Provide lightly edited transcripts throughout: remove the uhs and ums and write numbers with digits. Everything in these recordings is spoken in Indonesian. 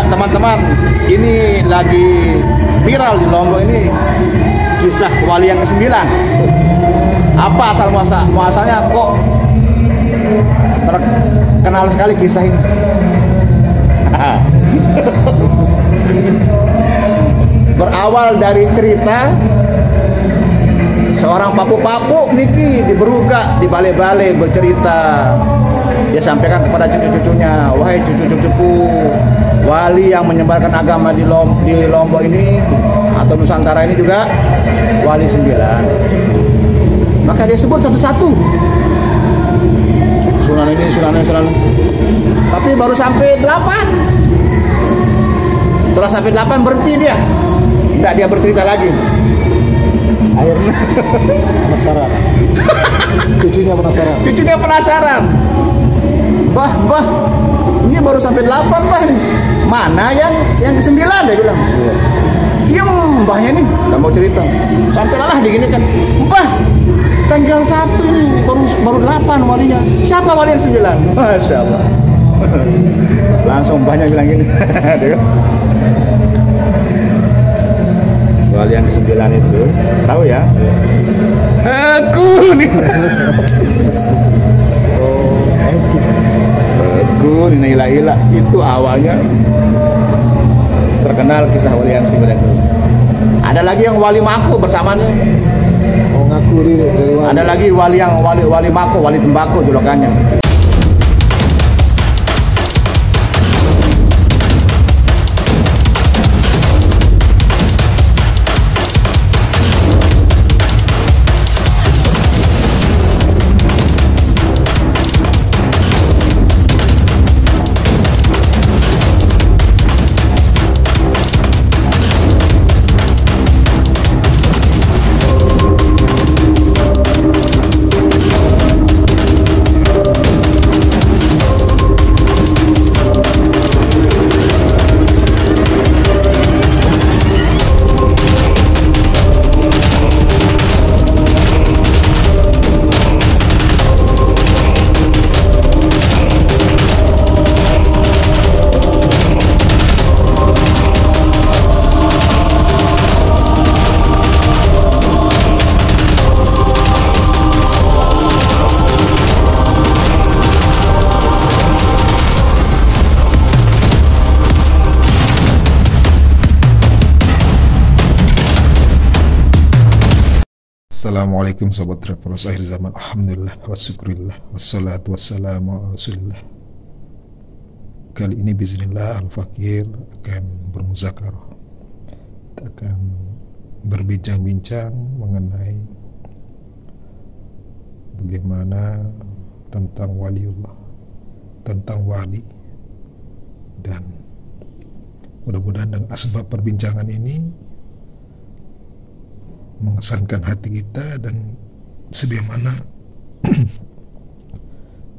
teman-teman, ini lagi viral di Lombok ini kisah wali yang ke-9. Apa asal muasalnya kok terkenal sekali kisah ini? Berawal dari cerita seorang papu-papu niki di Beruga, di Bale-Bale bercerita. Dia sampaikan kepada cucu-cucunya, wahai cucu-cucuku, wali yang menyebarkan agama di Lombok ini atau Nusantara ini juga wali 9. Maka dia sebut satu-satu. Sunan ini, sunan. Tapi baru sampai 8. Setelah sampai 8 berhenti dia. Enggak, dia bercerita lagi. Akhirnya Penasaran. Cucunya penasaran. Bah, ini baru sampai 8, bah. Mana yang ke-9, dia bilang. Iya. Diam mbahnya nih, nggak mau cerita. Sampai lelah digini kan. Bah, tanggal 1 ini baru 8 walinya. Siapa wali yang 9? Masya Allah. Langsung mbahnya bilang gini. Wali yang ke-9 itu, tahu ya? Aku nih. Aku ini ila itu awalnya terkenal kisah wali yang 9 itu. Ada lagi yang wali Mako bersamanya. Oh, ngaku dari wali. Ada lagi wali Mako, wali tembakau julukannya. Assalamualaikum sahabat travelers akhir zaman. Alhamdulillah wa syukurillah wassalatu wassalamu ala rasulillah. Kali ini biiznillah Al-Fakir akan bermuzakarah. Kita akan berbincang-bincang mengenai bagaimana tentang waliullah, tentang wali, dan mudah-mudahan dengan asbab perbincangan ini mengesankan hati kita, dan sebagaimana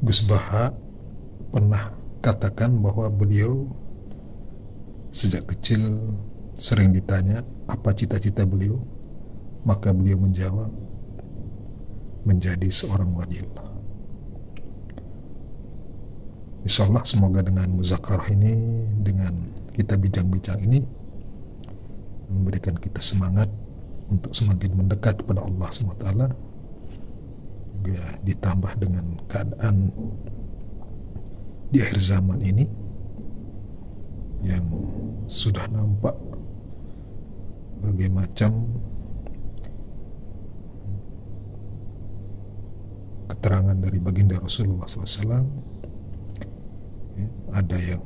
Gus Baha pernah katakan bahwa beliau sejak kecil sering ditanya apa cita-cita beliau, maka beliau menjawab menjadi seorang waliullah. Insyaallah semoga dengan muzakarah ini, dengan kita bincang-bincang ini, memberikan kita semangat untuk semakin mendekat kepada Allah SWT, juga ditambah dengan keadaan di akhir zaman ini yang sudah nampak berbagai macam keterangan dari baginda Rasulullah SAW. Ada yang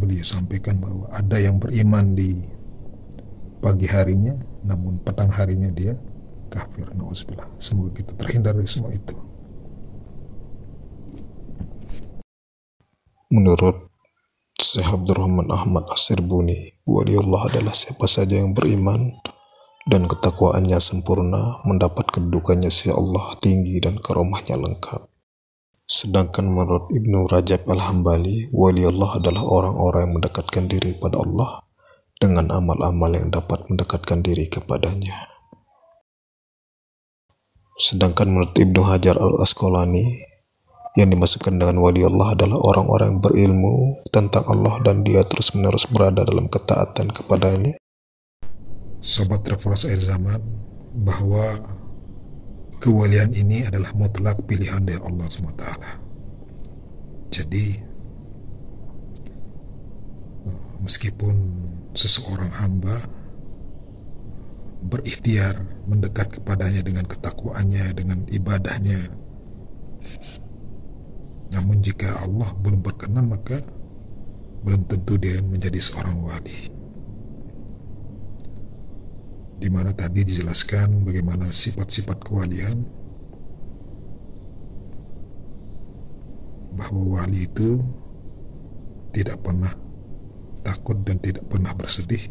beliau sampaikan bahwa ada yang beriman di pagi harinya, namun petang harinya dia kafir. Nauzubillah. Semoga kita terhindar dari semua itu. Menurut Syekh Abdurrahman Ahmad As-Sirbuni, waliullah adalah siapa saja yang beriman dan ketakwaannya sempurna, mendapat kedudukannya si Allah tinggi dan karomahnya lengkap. Sedangkan menurut Ibnu Rajab Al-Hambali, waliullah adalah orang-orang yang mendekatkan diri pada Allah dengan amal-amal yang dapat mendekatkan diri kepadanya. Sedangkan menurut Ibnu Hajar Al-Asqalani, Yang dimaksudkan dengan wali Allah adalah orang-orang yang berilmu tentang Allah dan dia terus-menerus berada dalam ketaatan kepadanya. Sobat Travelers Akhir Zaman, bahwa kewalian ini adalah mutlak pilihan dari Allah SWT. Jadi meskipun seseorang hamba berikhtiar mendekat kepadanya dengan ketakwaannya, dengan ibadahnya, namun jika Allah belum berkenan, maka belum tentu dia menjadi seorang wali. Di mana tadi dijelaskan bagaimana sifat-sifat kewalian, bahwa wali itu tidak pernah takut dan tidak pernah bersedih,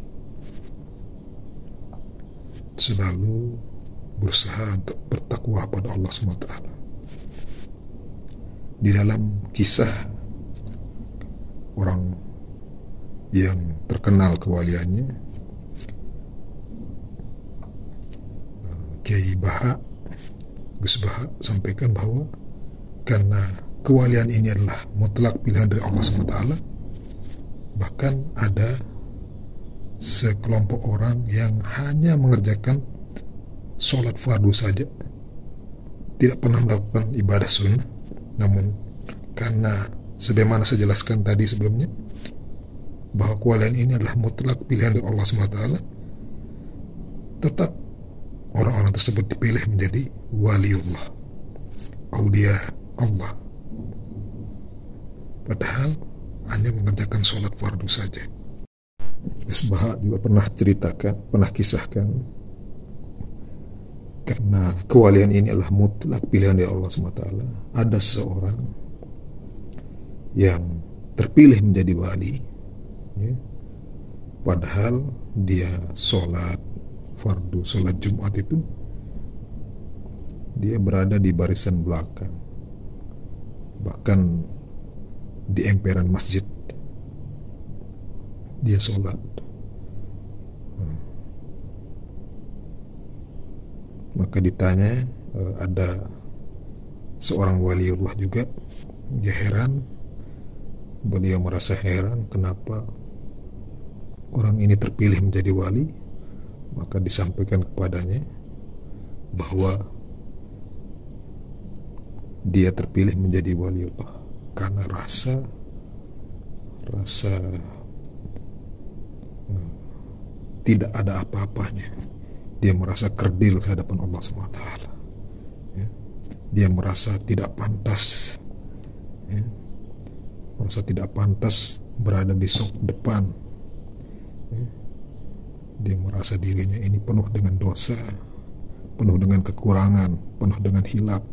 selalu berusaha untuk bertakwa pada Allah SWT. Di dalam kisah orang yang terkenal kewaliannya, Kiai Baha, Gus Baha sampaikan bahwa karena kewalian ini adalah mutlak pilihan dari Allah SWT, bahkan ada sekelompok orang yang hanya mengerjakan sholat fardu saja, tidak pernah melakukan ibadah sunnah. Namun karena sebagaimana saya jelaskan tadi sebelumnya, bahwa kewalian ini adalah mutlak pilihan dari Allah SWT, tetap orang-orang tersebut dipilih menjadi waliullah, aulia Allah, padahal hanya mengerjakan sholat fardu saja. Gus Baha juga pernah kisahkan, karena kewalian ini adalah mutlak pilihan dari Allah SWT, ada seorang yang terpilih menjadi wali, ya, padahal dia sholat fardu, sholat Jumat itu dia berada di barisan belakang, bahkan di emperan masjid dia sholat. Maka ditanya, ada seorang waliullah juga, dia heran, beliau merasa heran kenapa orang ini terpilih menjadi wali. Maka disampaikan kepadanya bahwa dia terpilih menjadi waliullah karena rasa tidak ada apa-apanya. Dia merasa kerdil ke hadapan Allah SWT, ya. Dia merasa tidak pantas, ya. Merasa tidak pantas berada di saf depan, ya. Dia merasa dirinya ini penuh dengan dosa, penuh dengan kekurangan, penuh dengan hilaf.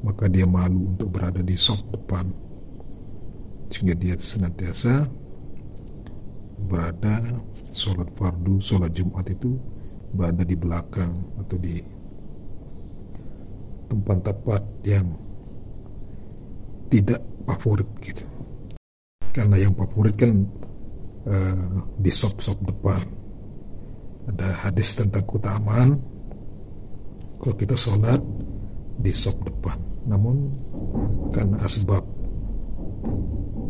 Maka dia malu untuk berada di saf depan, sehingga dia senantiasa berada sholat fardu, sholat Jumat itu berada di belakang atau di tempat-tempat yang tidak favorit gitu. Karena yang favorit kan di saf-saf depan. Ada hadis tentang keutamaan kalau kita sholat di saf depan. Namun karena asbab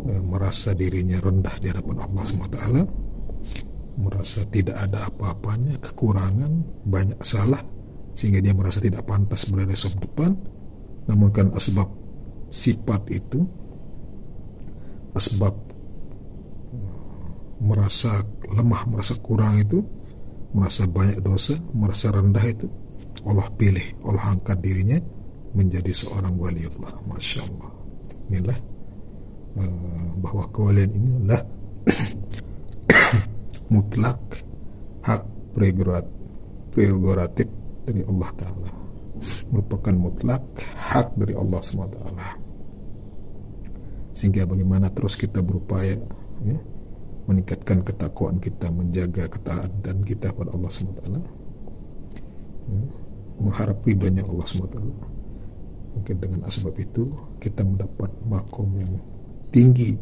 merasa dirinya rendah di hadapan Allah SWT, merasa tidak ada apa-apanya, kekurangan, banyak salah, sehingga dia merasa tidak pantas berada di saf depan. Namun kan asbab sifat itu, asbab merasa lemah, merasa kurang itu, merasa banyak dosa, merasa rendah itu, Allah pilih, Allah angkat dirinya menjadi seorang waliullah. Masya Allah. Inilah bahwa kewalian ini adalah mutlak hak prerogatif dari Allah Ta'ala, merupakan mutlak hak dari Allah SWT. Sehingga bagaimana terus kita berupaya, ya, meningkatkan ketakwaan kita, menjaga ketaatan kita pada Allah SWT, ya, mengharap ridhonya Allah SWT. Mungkin dengan asbab itu kita mendapat makom yang tinggi,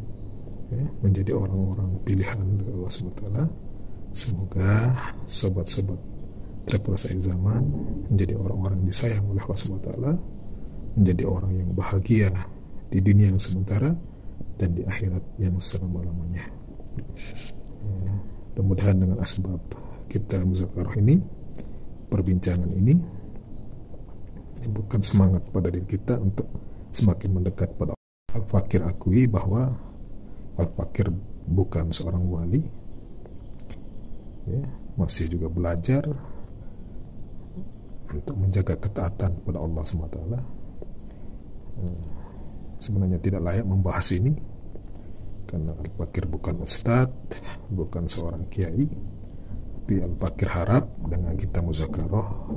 ya, menjadi orang-orang pilihan dari Allah SWT. Semoga sobat-sobat Travelers Akhir Zaman menjadi orang-orang yang disayang oleh Allah SWT, menjadi orang yang bahagia di dunia yang sementara dan di akhirat yang selama-lamanya. Mudah-mudahan dengan asbab kita muzakarah ini, perbincangan ini bukan semangat pada diri kita untuk semakin mendekat pada Allah. Al-Fakir akui bahwa Al-Fakir bukan seorang wali, masih juga belajar untuk menjaga ketaatan kepada Allah SWT. Sebenarnya tidak layak membahas ini karena Al-Fakir bukan ustadz, bukan seorang kiai. Tapi Al-Fakir harap dengan kita muzakarah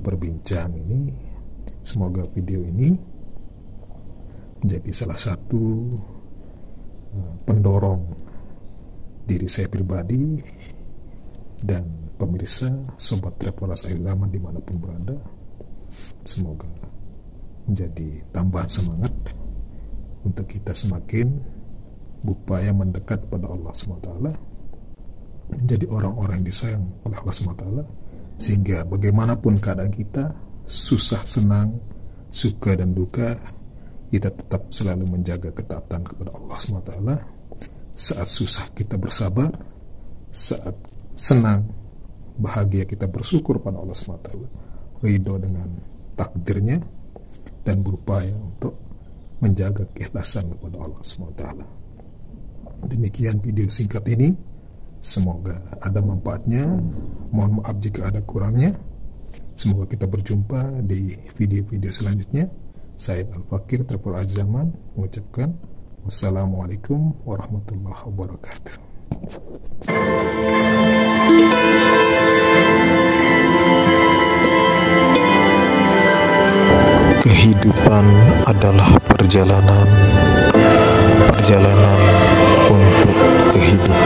berbincang ini, semoga video ini menjadi salah satu pendorong diri saya pribadi dan pemirsa sobat Travelers Akhir Zaman dimanapun berada. Semoga menjadi tambahan semangat untuk kita semakin berupaya mendekat pada Allah SWT, menjadi orang-orang yang disayang oleh Allah SWT, sehingga bagaimanapun keadaan kita, susah senang, suka dan duka, kita tetap selalu menjaga ketaatan kepada Allah SWT. Saat susah kita bersabar, saat senang bahagia kita bersyukur pada Allah SWT, ridho dengan takdirnya, dan berupaya untuk menjaga keikhlasan kepada Allah SWT. Demikian video singkat ini, semoga ada manfaatnya. Mohon maaf jika ada kurangnya. Semoga kita berjumpa di video-video selanjutnya. Saya Al-Fakir Travelers Akhir Zaman mengucapkan wassalamualaikum warahmatullahi wabarakatuh. Kehidupan adalah perjalanan untuk kehidupan.